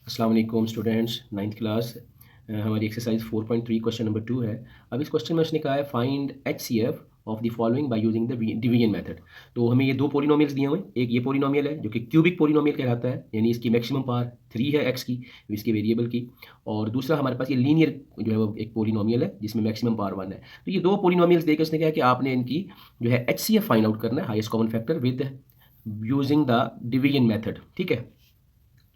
अस्सलाम वालेकुम students, ninth class हमारी एक्सरसाइज 4.3 क्वेश्चन नंबर 2 है। अब इस क्वेश्चन में उसने कहा है find HCF of the following by using the division method. तो हमें ये दो पोलिनोमियल्स दिए हुए हैं। एक ये पोलिनोमियल है जो कि क्यूबिक पोलिनोमियल कहलाता है, यानी इसकी मैक्सिमम पावर 3 है एक्स की, इसके वेरिएबल की। और दूसरा हमारे पास ये लीनियर जो है वो एक पोलिनोमियल है जिसमें मैक्सिमम पावर 1 है। तो ये दो पोलिनोमियल्स देकर उसने कहा कि आपने इनकी जो है HCF फाइंड आउट करना है, highest common factor, with using the division method. ठीक है,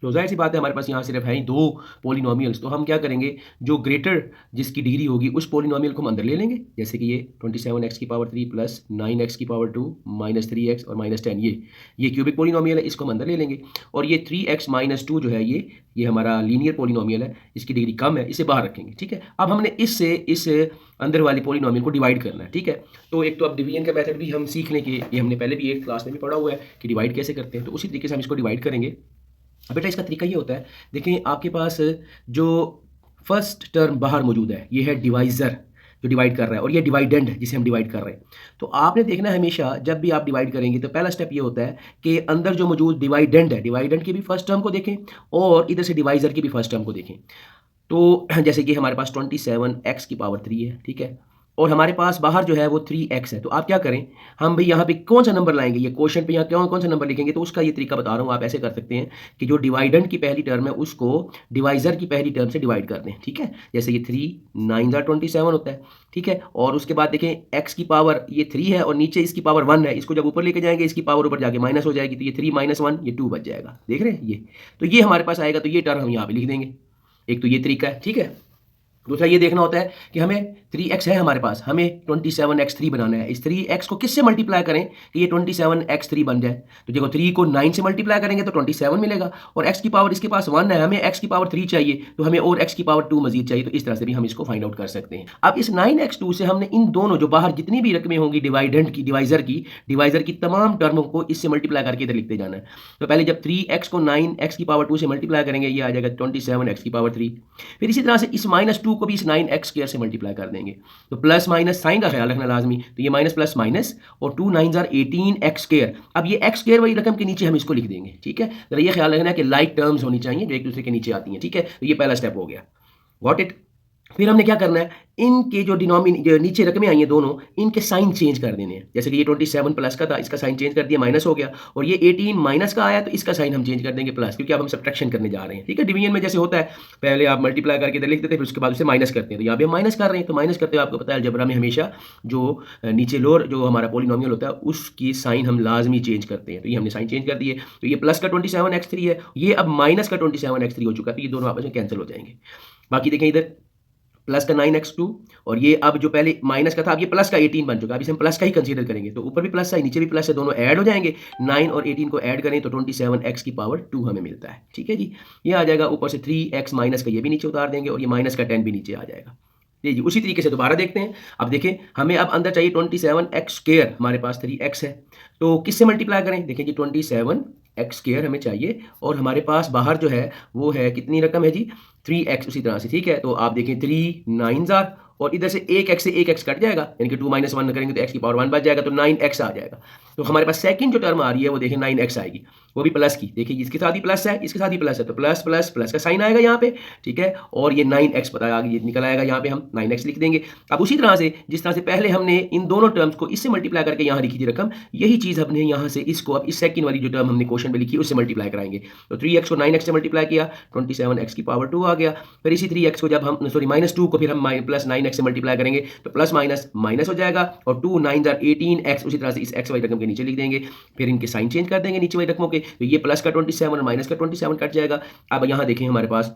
तो ज़ाहिर सी बात है हमारे पास यहाँ सिर्फ है ही दो पोलिनोमियल्स। तो हम क्या करेंगे, जो ग्रेटर जिसकी डिग्री होगी उस पोलिनोमियल को हम अंदर ले लेंगे। जैसे कि ये 27x की पावर 3 प्लस 9x की पावर 2 माइनस 3x और माइनस 10, ये क्यूबिक पोलिनोमियल है, इसको हम अंदर ले लेंगे। और ये 3x माइनस 2 जो है ये हमारा लीनियर पोलिनोमियल है, इसकी डिग्री कम है, इसे बाहर रखेंगे। ठीक है, अब हमने इससे इस अंदर वाली पोलिनोमियल को डिवाइड करना है। ठीक है, तो एक तो अब डिवीजन का मेथड भी हम सीख लें कि ये हमने पहले भी 8th क्लास में भी पढ़ा हुआ है कि डिवाइड कैसे करते हैं। तो उसी तरीके से हम इसको डिवाइड करेंगे। अब बेटा इसका तरीका ये होता है, देखें आपके पास जो फर्स्ट टर्म बाहर मौजूद है ये है डिवाइज़र जो डिवाइड कर रहा है, और ये डिवाइडेंड जिसे हम डिवाइड कर रहे हैं। तो आपने देखना है हमेशा जब भी आप डिवाइड करेंगे तो पहला स्टेप ये होता है कि अंदर जो मौजूद डिवाइडेंड है, डिवाइडेंड की भी फर्स्ट टर्म को देखें और इधर से डिवाइज़र की भी फर्स्ट टर्म को देखें। तो जैसे कि हमारे पास 27x की पावर 3 है, ठीक है, और हमारे पास बाहर जो है वो 3x है। तो आप क्या करें, हम भाई यहाँ पे कौन सा नंबर लाएंगे, ये क्वेश्चन पे यहाँ कौन कौन सा नंबर लिखेंगे, तो उसका ये तरीका बता रहा हूँ। आप ऐसे कर सकते हैं कि जो डिवाइडेंड की पहली टर्म है उसको डिवाइजर की पहली टर्म से डिवाइड कर दें। ठीक है, जैसे ये 3 9 27 होता है। ठीक है, और उसके बाद देखें x की पावर ये 3 है और नीचे इसकी पावर 1 है, इसको जब ऊपर लेके जाएंगे इसकी पावर ऊपर जाके माइनस हो जाएगी, तो ये 3 माइनस 1 ये 2 बच जाएगा। देख रहे हैं ये, तो ये हमारे पास आएगा। तो ये टर्म हम यहाँ पे लिख देंगे। एक तो ये तरीका है। ठीक है, दूसरा ये देखना होता है कि हमें 3x है हमारे पास, हमें 27x3 बनाना है। इस 3x को किससे मल्टीप्लाई करें कि ये 27x3 बन जाए। तो देखो 3 को 9 से मल्टीप्लाई करेंगे तो 27 मिलेगा, और x की पावर इसके पास 1 है, हमें x की पावर 3 चाहिए, तो हमें और x की पावर 2 मजीद चाहिए। तो इस तरह से भी हम इसको फाइंड आउट कर सकते हैं। अब इस 9x2 से हमने इन दोनों जो बाहर जितनी भी रकमें होंगी डिवाइडेंड की, डिवाइजर की तमाम टर्मों को इससे मल्टीप्लाई करके इधर लिखते जाना है। तो पहले जब 3x को 9x की पावर 2 से मल्टीप्लाई करेंगे ये आ जाएगा 27x की पावर 3। फिर इसी तरह से इस -2 को भी इस 9x स्क्वायर से मल्टीप्लाई कर देंगे। तो प्लस माइनस साइन का ख्याल रखना लाजमी। तो ये माइनस प्लस माइनस, और 2 9 18 x स्क्वायर। अब ये x स्क्वायर वाली रकम के नीचे हम इसको लिख देंगे। ठीक है, जरा ये ख्याल रखना है कि लाइक टर्म्स होनी चाहिए जो एक दूसरे के नीचे आती हैं। ठीक है, तो ये पहला स्टेप हो गया। Got it. फिर हमने क्या करना है, इनके जो जो नीचे रकमें आई हैं दोनों, इनके साइन चेंज कर देने हैं। जैसे कि ये 27 प्लस का था, इसका साइन चेंज कर दिया, माइनस हो गया। और ये 18 माइनस का आया तो इसका साइन हम चेंज कर देंगे प्लस, क्योंकि अब हम सब्ट्रैक्शन करने जा रहे हैं। ठीक है, डिवीजन में जैसे होता है पहले आप मल्टीप्लाई करके इधर लिख देते हैं, फिर उसके बाद उसे माइनस करते हैं। तो यहाँ पे हम माइनस कर रहे हैं, तो माइनस करते हुए आपको पता है अलजेब्रा में हमेशा जो नीचे लोअर जो हमारा पोलिनोमियल होता है उसकी साइन हम लाजमी चेंज करते हैं। तो ये हमने साइन चेंज कर दिए। तो ये प्लस का 27x3 है, ये अब माइनस का 27x3 हो चुका है, तो ये दोनों आपस में कैंसिल हो जाएंगे। बाकी देखें इधर प्लस का 9x2, और ये अब जो पहले माइनस का था अब ये प्लस का 18 बन चुका है। अब इसे हम प्लस का ही कंसीडर करेंगे। तो ऊपर भी प्लस है नीचे भी प्लस है, दोनों ऐड हो जाएंगे। 9 और 18 को ऐड करें तो 27x की पावर 2 हमें मिलता है। ठीक है जी, ये आ जाएगा। ऊपर से 3x माइनस का ये भी नीचे उतार देंगे, और ये माइनस का 10 भी नीचे आ जाएगा। जी, उसी तरीके से दोबारा देखते हैं। अब देखें हमें अब अंदर चाहिए 27x स्क्वायर, हमारे पास 3x है, तो किससे मल्टीप्लाई करें। देखें जी 27x स्क्वायर हमें चाहिए, और हमारे पास बाहर जो है वो है कितनी रकम है जी 3x। उसी तरह से ठीक है, तो आप देखें 3 9 और इधर से एक x से एक x कट जाएगा, यानी कि 2 माइनस 1 करेंगे तो x की पावर 1 बच जाएगा, तो 9x आ जाएगा। तो हमारे पास सेकंड जो टर्म आ रही है वो देखें 9x आएगी, वो भी प्लस की। देखिए इसके साथ ही प्लस है, इसके साथ ही प्लस है, तो प्लस प्लस प्लस का साइन आएगा यहाँ पे। ठीक है, और ये 9x पता आगे ये निकल आएगा, यहाँ पे हम 9x लिख देंगे। अब उसी तरह से जिस तरह से पहले हमने इन दोनों टर्म्स को इससे मल्टीप्लाई करके यहाँ लिखी थी रकम, यही चीज़ हमने यहाँ से इसको अब इस सेकंड वाली जो टर्म हमने क्वेश्चन में लिखी उससे मल्टीप्लाई कराएंगे। तो 3x को 9x से मल्टीप्लाई किया, 27x की पावर 2 आ गया। फिर इसी 3x को जब हम -2 को फिर हम प्लस 9x से मल्टीप्लाई करेंगे तो प्लस माइनस माइनस हो जाएगा, और 2 9 18x उसी तरह से इस x वाली रकम के नीचे लिख देंगे। फिर इनके साइन चेंज कर देंगे नीचे वाली रकमों के, तो ये प्लस का 27 और माइनस का 27 कट जाएगा। अब यहाँ देखें हमारे पास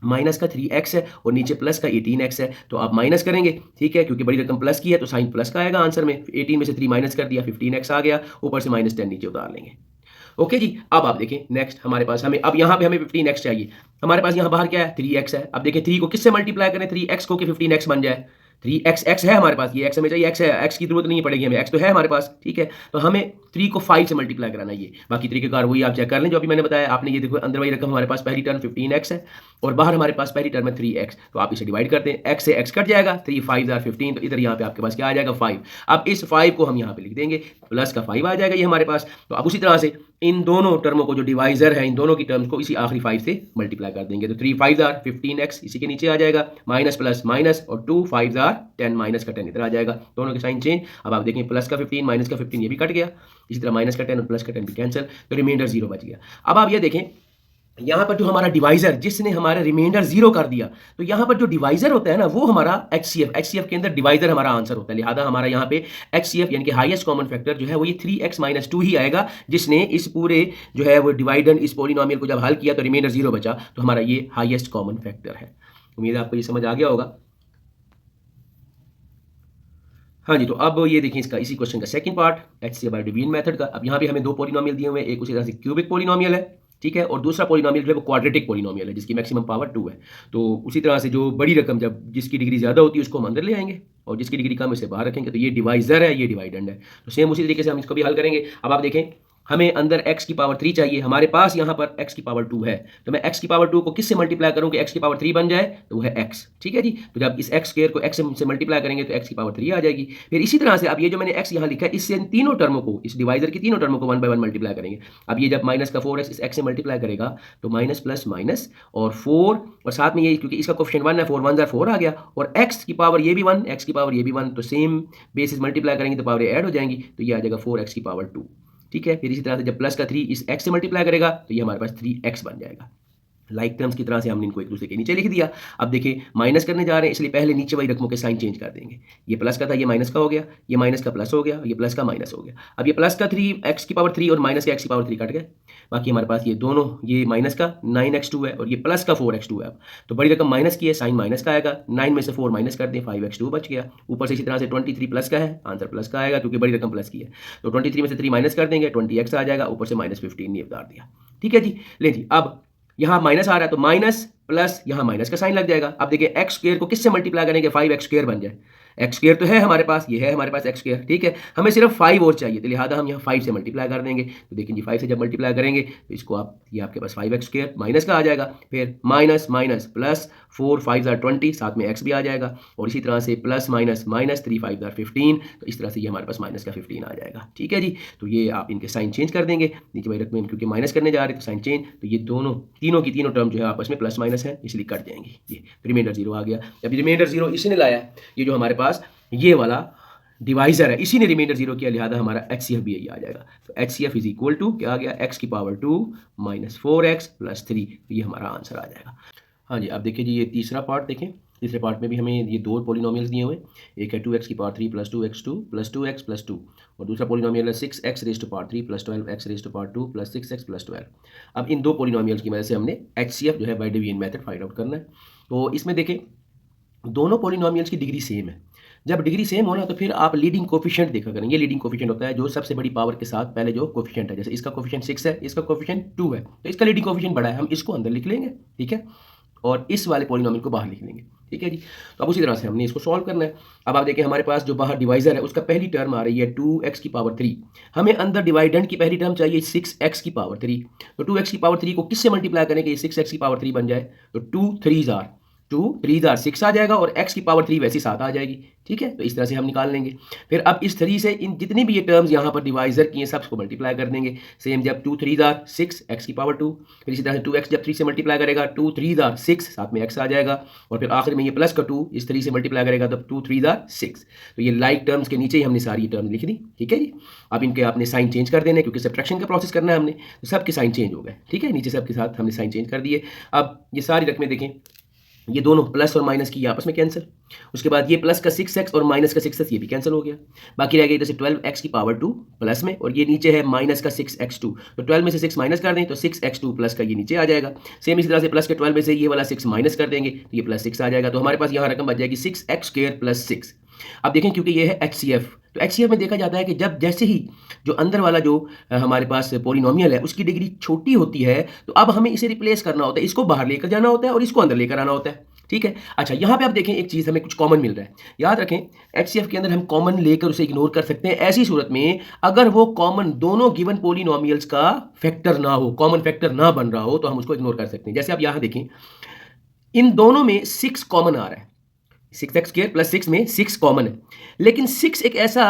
माइनस का 3x है और नीचे प्लस का 18x है, तो आप माइनस करेंगे। ठीक है, क्योंकि बड़ी रकम प्लस की है तो साइन प्लस का आएगा आंसर में। 18 में से 3 माइनस कर दिया, 15x आ गया, ऊपर से -10 नीचे उतार लेंगे। ओके जी, अब आप देखें नेक्स्ट हमारे पास हमें अब यहाँ पे हमें 15x चाहिए। हमारे पास यहाँ बाहर क्या है 3x है। अब देखें 3 को किससे मल्टीप्लाई करें 3x को कि 15x बन जाए। 3x है हमारे पास, ये x हमें चाहिए, x है, x की जरूरत नहीं पड़ेगी हमें, x तो है हमारे पास। ठीक है, तो हमें 3 को 5 से मल्टीप्लाई कराना है। ये बाकी तरीकेकार वही आप चेक कर लें जो अभी मैंने बताया आपने। ये देखो अंदर वाली रकम हमारे पास पहली टर्म 15x है, और बाहर हमारे पास पहली टर्म है 3x। तो आप इसे डिवाइड करते हैं, x से x कट जाएगा, 3 5 15, तो इधर यहाँ पे आपके पास क्या आ जाएगा 5। अब इस 5 को हम यहाँ पे लिख देंगे, प्लस का 5 आ जाएगा ये हमारे पास। तो अब उसी तरह से इन दोनों टर्मों को जो डिवाइजर है इन दोनों की टर्म्स को इसी आखिरी 5 से मल्टीप्लाई कर देंगे। तो 3 5 आर 15x इसी के नीचे आ जाएगा, माइनस प्लस माइनस, और 2 5 आर 10, माइनस का 10 इधर आ जाएगा। दोनों के साइन चेंज। अब आप देखें प्लस का 15 माइनस का 15 ये भी कट गया, इसी तरह माइनस का 10 और प्लस का 10 भी कैंसिल, तो रिमाइंडर 0 बच गया। अब आप ये देखें यहाँ पर जो हमारा डिवाइजर जिसने हमारा रिमाइंडर 0 कर दिया, तो यहाँ पर जो डिवाइजर होता है ना वो हमारा HCF के अंदर डिवाइजर हमारा आंसर होता है। लिहाजा हमारा यहाँ पे HCF यानी कि हाईएस्ट कॉमन फैक्टर जो है वो ये 3x - 2 ही आएगा, जिसने इस पूरे जो है वो डिवाइडेंड इस पॉलिनोमियल को जब हल किया तो रिमाइंडर 0 बचा, तो हमारा ये हाईएस्ट कॉमन फैक्टर है। उम्मीद है आपको ये समझ आ गया होगा। हाँ जी, तो अब ये देखिए इसका इसी क्वेश्चन का second part HCF by division method का। अब यहाँ पे हमें दो पॉलिनोमियल दिए हुए हैं, एक उसी तरह से क्यूबिक पॉलिनोमियल है, ठीक है, और दूसरा पॉलिनोमियल जो है वो क्वाड्रेटिक पॉलिनोमियल है जिसकी मैक्सिमम पावर 2 है। तो उसी तरह से जो बड़ी रकम जब जिसकी डिग्री ज़्यादा होती है उसको हम अंदर ले आएंगे और जिसकी डिग्री कम इसे बाहर रखेंगे। तो ये डिवाइजर है, ये डिवाइडेंड है। तो सेम उसी तरीके से हम इसको भी हल करेंगे। अब आप देखें हमें अंदर x की पावर 3 चाहिए, हमारे पास यहाँ पर x की पावर 2 है, तो मैं x की पावर 2 को किससे मल्टीप्लाई करूँ कि x की पावर 3 बन जाए, तो वो है x, ठीक है जी। तो जब इस x स्क्वायर को x से मल्टीप्लाई करेंगे तो x की पावर 3 आ जाएगी। फिर इसी तरह से अब ये जो मैंने x यहाँ लिखा है इससे इन तीनों टर्मों को, इस डिवाइजर की तीनों टर्मों को 1 बाय 1 मल्टीप्लाई करेंगे। अब ये जब माइनस का 4x इस x से मल्टीप्लाई करेगा तो माइनस प्लस माइनस और 4, और साथ में ये क्योंकि इसका कोफिशिएंट 1 है 4 1 जार 4 आ गया, और x की पावर ये भी 1 x की पावर ये भी 1, तो सेम बेसिस मल्टीप्लाई करेंगे तो पावर ऐड हो जाएंगी, तो ये आ जाएगा 4x की पावर 2, ठीक है। फिर इसी तरह से जब प्लस का 3 इस x से मल्टीप्लाई करेगा तो ये हमारे पास 3x बन जाएगा। लाइक टर्म्स की तरह से हमने इनको एक दूसरे के नीचे लिख दिया। अब देखिए माइनस करने जा रहे हैं इसलिए पहले नीचे वाली रकमों के साइन चेंज कर देंगे। ये प्लस का था ये माइनस का हो गया, ये माइनस का प्लस हो गया, ये प्लस का माइनस हो गया। अब ये प्लस का 3x की पावर 3 और माइनस का x की पावर 3 कट गए, बाकी हमारे पास ये दोनों, ये माइनस का 9x2 है और ये प्लस का 4x2 है। अब तो बड़ी रकम माइनस की है, साइन माइनस का आएगा, 9 में से 4 माइनस कर दें 5x2 बच गया। ऊपर से इसी तरह से 23 प्लस का है, आंसर प्लस का आएगा क्योंकि बड़ी रकम प्लस की है। तो 23 में से 3 माइनस कर देंगे 20x आ जाएगा, ऊपर से -15 ये उतार दिया, ठीक है जी। ले जी अब यहाँ माइनस आ रहा है तो माइनस प्लस यहाँ माइनस का साइन लग जाएगा। अब देखिए एक्स स्क्वायर को किससे मल्टीप्लाई करेंगे 5x स्क्वायर बन जाए, एक्स स्क्वायर तो है हमारे पास, ये है हमारे पास एक्स स्क्वायर, ठीक है। हमें सिर्फ 5 और चाहिए तो लिहाजा हम यहाँ 5 से मल्टीप्लाई कर देंगे। तो देखिए जी 5 से जब मल्टीप्लाई करेंगे तो इसको आप ये आपके पास 5x स्क्वायर माइनस का आ जाएगा, फिर माइनस माइनस प्लस 4 5 20, साथ में x भी आ जाएगा, और इसी तरह से प्लस माइनस माइनस 3 5 15, तो इस तरह से ये हमारे पास माइनस का 15 आ जाएगा, ठीक है जी। तो ये आप इनके साइन चेंज कर देंगे नीचे वाली रकम क्योंकि माइनस करने जा रहे हैं तो साइन चेंज, तो ये दोनों तीनों की तीनों टर्म जो है आपस में प्लस माइनस है इसलिए कट जाएंगी। ये रिमाइंडर 0 आ गया। जब रिमाइंडर 0 इसी ने लाया, ये जो हमारे पास ये वाला डिवाइजर है इसी ने रिमाइंडर 0 किया, लिहाजा हमारा HCF भी यही आ जाएगा। तो HCF इज इक्वल टू क्या आ गया, x की पावर 2 माइनस 4x प्लस 3, तो ये हमारा आंसर आ जाएगा। हाँ जी, अब देखिए जी ये तीसरा पार्ट देखें। तीसरे पार्ट में भी हमें ये दो पॉलिनोमियल्स दिए हुए, एक है 2x की power 3 plus 2x2 plus 2x plus 2, और दूसरा पॉलिनोमियल है 6x raise to power 3 plus 12x raise to power 2 plus 6x plus 12। अब इन दो पॉलिनोमियल्स की मदद से हमने HCF जो है by division method find out करना है। तो इसमें देखें दोनों पॉलिनोमियल्स की डिग्री सेम है। जब डिग्री सेम होना तो फिर आप लीडिंग कोफिशिएंट देखा करें। ये लीडिंग कोफिशिएंट होता है जो सबसे बड़ी पावर के साथ पहले जो कोफिशिएंट है, जैसे इसका कोफिशिएंट 6 है, इसका कोफिशिएंट 2 है, तो इसका लीडिंग कोफिशिएंट बड़ा है, हम इसको अंदर लिख लेंगे, ठीक है, और इस वाले पॉलिनोमियल को बाहर लिख लेंगे, ठीक है जी। तो अब उसी तरह से हमने इसको सॉल्व करना है। अब आप देखें हमारे पास जो बाहर डिवाइजर है उसका पहली टर्म आ रही है 2x की पावर 3, हमें अंदर डिवाइडेंड की पहली टर्म चाहिए 6x की पावर 3। तो 2x की पावर 3 को किससे मल्टीप्लाई करें कि 6x की पावर 3 बन जाए, तो 2 3 जार 6 आ जाएगा और x की पावर 3 वैसी 7 आ जाएगी, ठीक है। तो इस तरह से हम निकाल लेंगे। फिर अब इस 3 से इन जितनी भी ये टर्म्स यहाँ पर डिवाइजर की हैं सबको मल्टीप्लाई कर देंगे। सेम जब 2 3 6 x की पावर 2, फिर इसी तरह से 2x जब 3 से मल्टीप्लाई करेगा 2 3 6, साथ में x आ जाएगा, और फिर आखिर में ये प्लस का 2 इस 3 से मल्टीप्लाई करेगा तब 2 3 6। तो ये लाइक टर्म्स के नीचे ही हमने सारी टर्म लिख दी, ठीक है जी। अब इनके आपने साइन चेंज कर देने क्योंकि सब्ट्रैक्शन का प्रोसेस करना है हमने, तो सबके साइन चेंज हो गए, ठीक है। नीचे सबके साथ हमने साइन चेंज कर दिए। अब ये सारी रकमें देखें, ये दोनों प्लस और माइनस की आपस में कैंसिल, उसके बाद ये प्लस का 6x और माइनस का 6x ये भी कैंसिल हो गया, बाकी रह गई जैसे 12x की पावर 2 प्लस में, और ये नीचे है माइनस का 6x2, तो 12 में से 6 माइनस कर दें तो 6x2 प्लस का ये नीचे आ जाएगा। सेम इसी तरह से प्लस के 12 में से ये वाला 6 माइनस कर देंगे तो ये प्लस 6 आ जाएगा, तो हमारे पास यहाँ रकम बच जाएगी 6x स्क्वायर प्लस 6। अब देखें क्योंकि ये है HCF, तो HCF में देखा जाता है कि जब जैसे ही जो अंदर वाला जो हमारे पास पॉलिनोमियल है उसकी डिग्री छोटी होती है तो अब हमें इसे रिप्लेस करना होता है, इसको बाहर लेकर जाना होता है और इसको अंदर लेकर आना होता है, ठीक है। अच्छा यहाँ पे आप देखें एक चीज़ हमें कुछ कॉमन मिल रहा है, याद रखें HCF के अंदर हम कॉमन लेकर उसे इग्नोर कर सकते हैं ऐसी सूरत में अगर वो कॉमन दोनों गिवन पॉलिनोमियल्स का फैक्टर ना हो, कॉमन फैक्टर ना बन रहा हो, तो हम उसको इग्नोर कर सकते हैं। जैसे आप यहाँ देखें इन दोनों में 6 कॉमन आ रहा है, 6x स्क्वायर प्लस 6 में 6 कॉमन है, लेकिन 6 एक ऐसा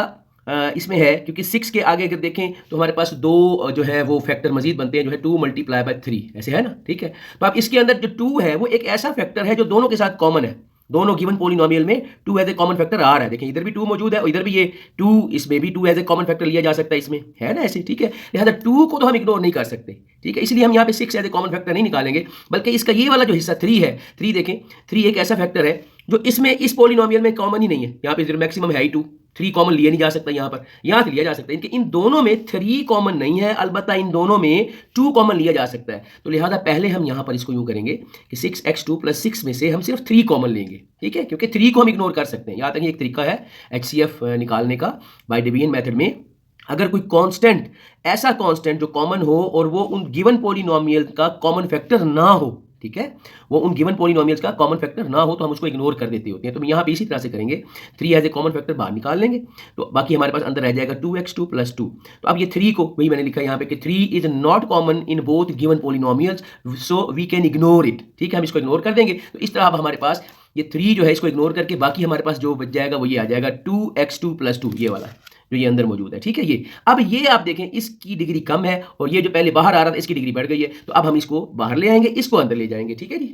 इसमें है, क्योंकि 6 के आगे अगर देखें तो हमारे पास दो जो है वो फैक्टर मजीद बनते हैं, जो है 2 मल्टीप्लाई बाय 3, ऐसे है ना, ठीक है। तो अब इसके अंदर जो 2 है वो एक ऐसा फैक्टर है जो दोनों के साथ कॉमन है, दोनों गिवन पॉलिनोमियल में 2 एज ए कॉमन फैक्टर आ रहा है। देखें इधर भी 2 मौजूद है और इधर भी ये 2, इसमें भी 2 एज ए कॉमन फैक्टर लिया जा सकता है, इसमें है ना ऐसे, ठीक है। लिहाजा 2 को तो हम इग्नोर नहीं कर सकते, ठीक है, इसलिए हम यहाँ पे 6 एज ए कॉमन फैक्टर नहीं निकालेंगे, बल्कि इसका ये वाला जो हिस्सा 3 है, 3 देखें, 3 एक ऐसा फैक्टर है जो इसमें इस पॉलिनोमियल में कॉमन ही नहीं है। यहाँ पे मैक्सिमम है ही 2, 3 कॉमन लिया नहीं जा सकता, यहाँ से लिया जा सकता है। इनके इन दोनों में 3 कॉमन नहीं है, अलबत्ता इन दोनों में 2 कॉमन लिया जा सकता है। तो लिहाजा पहले हम यहाँ पर इसको यूँ करेंगे कि 6x2 + 6 में से हम सिर्फ 3 कॉमन लेंगे, ठीक है, क्योंकि 3 को हम इग्नोर कर सकते हैं। यहाँ तक एक तरीका है HCF निकालने का बाय डिवीजन मेथड में। अगर कोई कांस्टेंट, ऐसा कांस्टेंट जो कॉमन हो और वो उन गिवन पॉलिनोमियल का कॉमन फैक्टर ना हो, ठीक है, वो उन गिवन पॉलिनोमियल्स का कॉमन फैक्टर ना हो, तो हम उसको इग्नोर कर देते होते हैं। तो यहाँ पे इसी तरह से करेंगे, 3 एज ए कॉमन फैक्टर बाहर निकाल लेंगे, तो बाकी हमारे पास अंदर रह जाएगा 2x2 + 2। तो अब ये 3 को, वही मैंने लिखा यहाँ पे कि 3 is not common in both given polynomials, so we can ignore it, ठीक है, हम इसको इग्नोर कर देंगे। तो इस तरह अब हमारे पास ये 3 जो है इसको इग्नोर करके बाकी हमारे पास जो बच जाएगा वो ये आ जाएगा 2x2 + 2, ये वाला जो ये अंदर मौजूद है, ठीक है। ये अब ये आप देखें इसकी डिग्री कम है और ये जो पहले बाहर आ रहा था इसकी डिग्री बढ़ गई है, तो अब हम इसको बाहर ले आएंगे, इसको अंदर ले जाएंगे, ठीक है जी।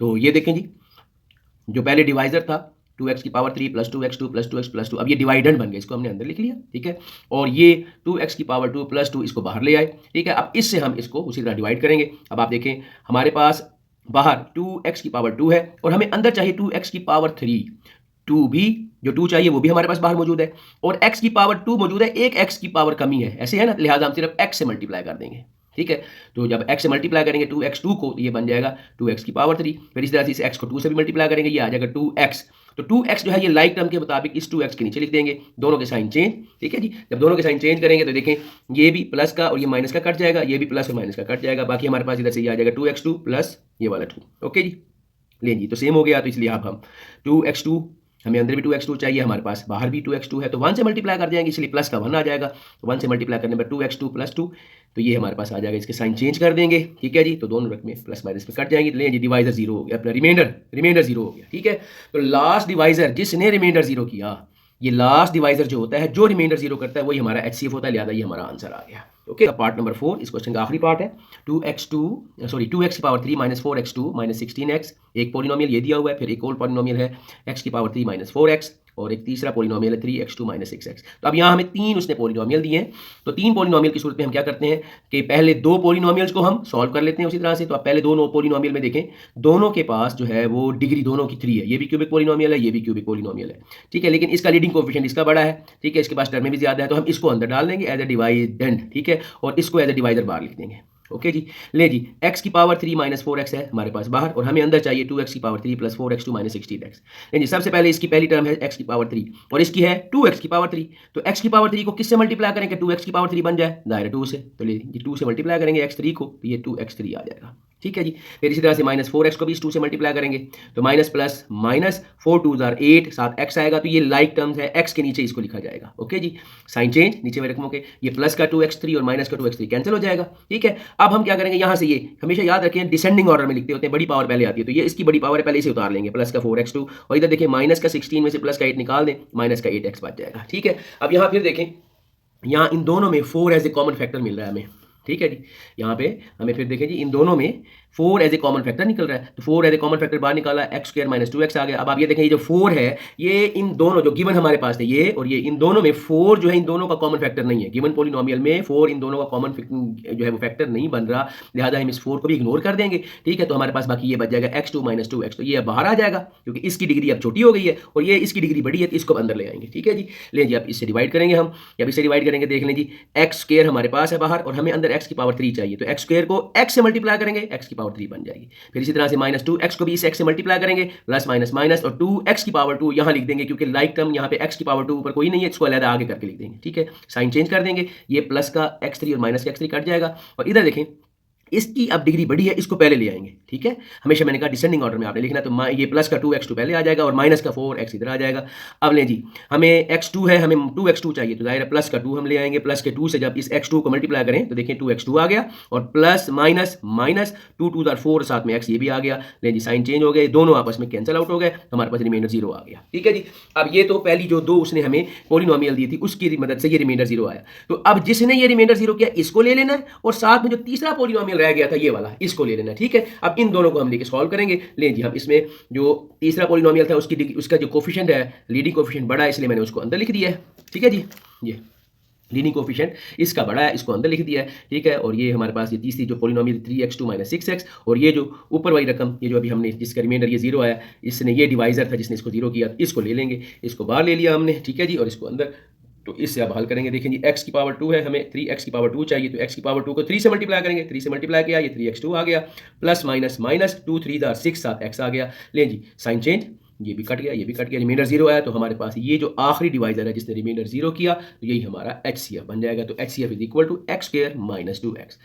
तो ये देखें जी, जो पहले डिवाइजर था 2x3 + 2x2 + 2x + 2, अब ये डिवाइडेंड बन गया, इसको हमने अंदर लिख लिया, ठीक है। और ये 2x2 + 2 इसको बाहर ले आए, ठीक है। अब इससे हम इसको उसी तरह डिवाइड करेंगे। अब आप देखें हमारे पास बाहर 2x2 है और हमें अंदर चाहिए 2x3, 2 भी जो 2 चाहिए वो भी हमारे पास बाहर मौजूद है, और x2 मौजूद है, एक x की पावर कमी है, ऐसे है ना, लिहाजा हम सिर्फ x से मल्टीप्लाई कर देंगे, ठीक है। तो जब x से मल्टीप्लाई करेंगे 2x2 को, ये बन जाएगा 2x3, फिर इस तरह से इस x को 2 से भी मल्टीप्लाई करेंगे, ये आ जाएगा 2x। तो 2x जो है ये लाइक टर्म के मुताबिक इस 2x के नीचे लिख देंगे, दोनों के साइन चेंज, ठीक है जी। जब दोनों के साइन चेंज करेंगे तो देखें ये भी प्लस का और ये माइनस का कट जाएगा, ये भी प्लस और माइनस का कट जाएगा, बाकी हमारे पास इधर से ये आ जाएगा 2x2 + ये वाला 2, ओके जी। लें जी, तो सेम हो गया, तो इसलिए अब हम 2x2, हमें अंदर भी 2x2 चाहिए, हमारे पास बाहर भी 2x2 है, तो 1 से मल्टीप्लाई कर जाएंगे, इसलिए प्लस का 1 आ जाएगा, तो 1 से मल्टीप्लाई करने पर 2x2 + 2, तो ये हमारे पास आ जाएगा, इसके साइन चेंज कर देंगे, ठीक है जी। तो दोनों रकमें प्लस माइनस में कट जाएंगी, तो लें जी डिवाइजर 0 हो गया, अपना रिमाइंडर 0 हो गया, ठीक है। तो लास्ट डिवाइजर जिसने रिमाइंडर 0 किया, ये लास्ट डिवाइजर जो होता है, जो रिमाइंडर 0 करता है, वही हमारा HCF होता है, लिहाजा ये हमारा आंसर आ गया, ओके। पार्ट नंबर 4 इस क्वेश्चन का आखिरी पार्ट है। 2x3 - 4x2 - 16x, एक पॉलिनोमियल ये दिया हुआ है, फिर एक और पॉलिनोमियल है x3 - 4x, और एक तीसरा पॉलिनोमियल है 3x2 - 6x। तो अब यहाँ हमें 3 उसने पॉलिनोमियल दिए हैं, तो 3 पॉलिनोमियल की सूरत में हम क्या करते हैं कि पहले 2 पॉलिनोमियल्स को हम सॉल्व कर लेते हैं उसी तरह से। तो अब पहले दोनों पॉलिनोमियल में देखें, दोनों के पास जो है वो डिग्री दोनों की 3 है, ये भी क्यूबिक पॉलिनोमियल है, ये भी क्यूबिक पॉलिनोमियल है, ठीक है, लेकिन इसका लीडिंग कोएफिशिएंट इसका बड़ा है, ठीक है, इसके पास टर्में भी ज़्यादा है, तो हम इसको अंदर डाल देंगे एज ए डिवाइडेंड, ठीक है, और इसको एज ए डिवाइजर बाहर लिख देंगे, ओके जी। ले जी, x3 - 4x है हमारे पास बाहर, और हमें अंदर चाहिए 2x3 + 4x2 - 16x। जी, सबसे पहले इसकी पहली टर्म है x3 और इसकी है 2x3, तो x3 को किससे मल्टीप्लाई करेंगे, 2x3 बन जाए, दायरा 2 से, तो ले जी 2 से मल्टीप्लाई करेंगे x3 को, तो ये 2x3 आ जाएगा, ठीक है जी। फिर इसी तरह से -4x को भी इस 2 से मल्टीप्लाई करेंगे, तो माइनस प्लस माइनस 4 2 = 8, साथ x आएगा, तो ये लाइक टर्म्स है, x के नीचे इसको लिखा जाएगा, ओके जी। साइन चेंज नीचे में रकमों के, ये प्लस का 2x3 और माइनस का 2x3 कैंसिल हो जाएगा, ठीक है। अब हम क्या करेंगे, यहाँ से ये हमेशा याद रखें डिसेंडिंग ऑर्डर में लिखते होते हैं, बड़ी पावर पहले आती है, तो ये इसकी बड़ी पावर है, पहले इसे उतार लेंगे, प्लस का 4x2, और इधर देखिए माइनस का 16 में से प्लस का 8 निकाल दें, माइनस का 8x बच जाएगा, ठीक है। अब यहाँ फिर देखें, यहाँ इन दोनों में 4 एज ए कॉमन फैक्टर मिल रहा है हमें, ठीक है जी। यहाँ पे हमें फिर देखें जी, इन दोनों में 4 एज ए कॉमन फैक्टर निकल रहा है, तो 4 एज ए कॉमन फैक्टर बाहर निकाला, x² - 2x आ गया। अब आप ये देखें, ये जो 4 है, ये इन दोनों जो गिवन हमारे पास थे, ये और ये, इन दोनों में 4 जो है इन दोनों का कॉमन फैक्टर नहीं है, गिवन पॉलिनोमियल में 4 इन दोनों का कॉमन जो है वो फैक्टर नहीं बन रहा, लिहाजा हम इस 4 को भी इग्नोर कर देंगे, ठीक है। तो हमारे पास बाकी ये बच जाएगा x2 - 2x, तो ये बाहर आ जाएगा क्योंकि इसकी डिग्री अब छोटी हो गई है और ये इसकी डिग्री बड़ी है, तो इसको अंदर ले आएंगे, ठीक है जी। लें जी, अब इससे डिवाइड करेंगे हम, जब इससे डिवाइड करेंगे देख लें जी, x² हमारे पास है बाहर और हमें अंदर x3 चाहिए, तो x² को x से मल्टीप्लाई करेंगे, x3 बन जाएगी। फिर इसी तरह से -2x को भी इस x से मल्टीप्लाई करेंगे, प्लस माइनस माइनस, और 2x2 यहाँ लिख देंगे क्योंकि लाइक टर्म यहाँ पे x2 ऊपर कोई नहीं है, इसको अलग आगे करके लिख देंगे, ठीक है। साइन चेंज कर देंगे, ये प्लस का x3 और माइनस का x3 कट जाएगा, और इधर देखें इसकी अब डिग्री बड़ी है, इसको पहले ले आएंगे, ठीक है। हमेशा मैंने कहा डिसेंडिंग ऑर्डर में आपने लिखना, तो ये प्लस का 2x2 पहले आ जाएगा और माइनस का 4x इधर आ जाएगा। अब लें जी, हमें x2 है, हमें 2x2 चाहिए, तो जाहिर है प्लस का 2 हम ले आएंगे। प्लस के 2 से जब इस x2 को मल्टीप्लाई करें तो देखिए 2x2 आ गया, और प्लस माइनस माइनस 2 2 4, साथ में x ये भी आ गया। लें जी, साइन चेंज हो गए, दोनों आपस में कैंसिल आउट हो गए, हमारे पास रिमाइंडर 0 आ गया, ठीक है जी। अब ये तो पहली जो दो उसने हमें पोलिनोमियल दी थी उसकी मदद से ये रिमाइंडर 0 आया। तो अब जिसने ये रिमाइंडर 0 किया इसको ले लेना है, और साथ में जो तीसरा पोलिनोमियल रह गया था ये वाला, इसको ले लेना, ठीक है। अब इन दोनों को हम लेके सॉल्व करेंगे। लें जी, हम इसमें जो तीसरा पोलिनोमियल था उसका जो कोफिशिएंट है, लीडिंग कोफिशिएंट बड़ा है, इसलिए मैंने उसको अंदर लिख दिया है, ठीक है जी। ये लीडिंग कोफिशिएंट इसका बड़ा है, इसको अंदर लिख दिया है, ठीक है। और ये हमारे पास ये तीसरी जो पोलिनोमियल 3x2 - 6x, और ये जो ऊपर वाली रकम, ये जो अभी हमने जिसका रिमाइंडर ये 0 आया, इसने ये डिवाइजर था जिसने इसको 0 किया, इसको ले लेंगे। इसको बाहर ले लिया हमने, ठीक है जी, और इसको अंदर। तो इससे अब हल करेंगे, देखें जी, x की पावर 2 है, हमें 3x की पावर 2 चाहिए, तो x की पावर 2 को 3 से मल्टीप्लाई करेंगे, 3 से मल्टीप्लाई किया, ये 3x2 आ गया, प्लस माइनस माइनस 2 3 6, साथ x आ गया। लें जी, साइन चेंज, ये भी कट गया, ये भी कट गया, रिमाइंडर 0 आया, तो हमारे पास ये जो आखिरी डिवाइजर है जिसने रिमाइंडर 0 किया, तो यही हमारा HCF बन जाएगा। तो HCF is equal to x² - 2x।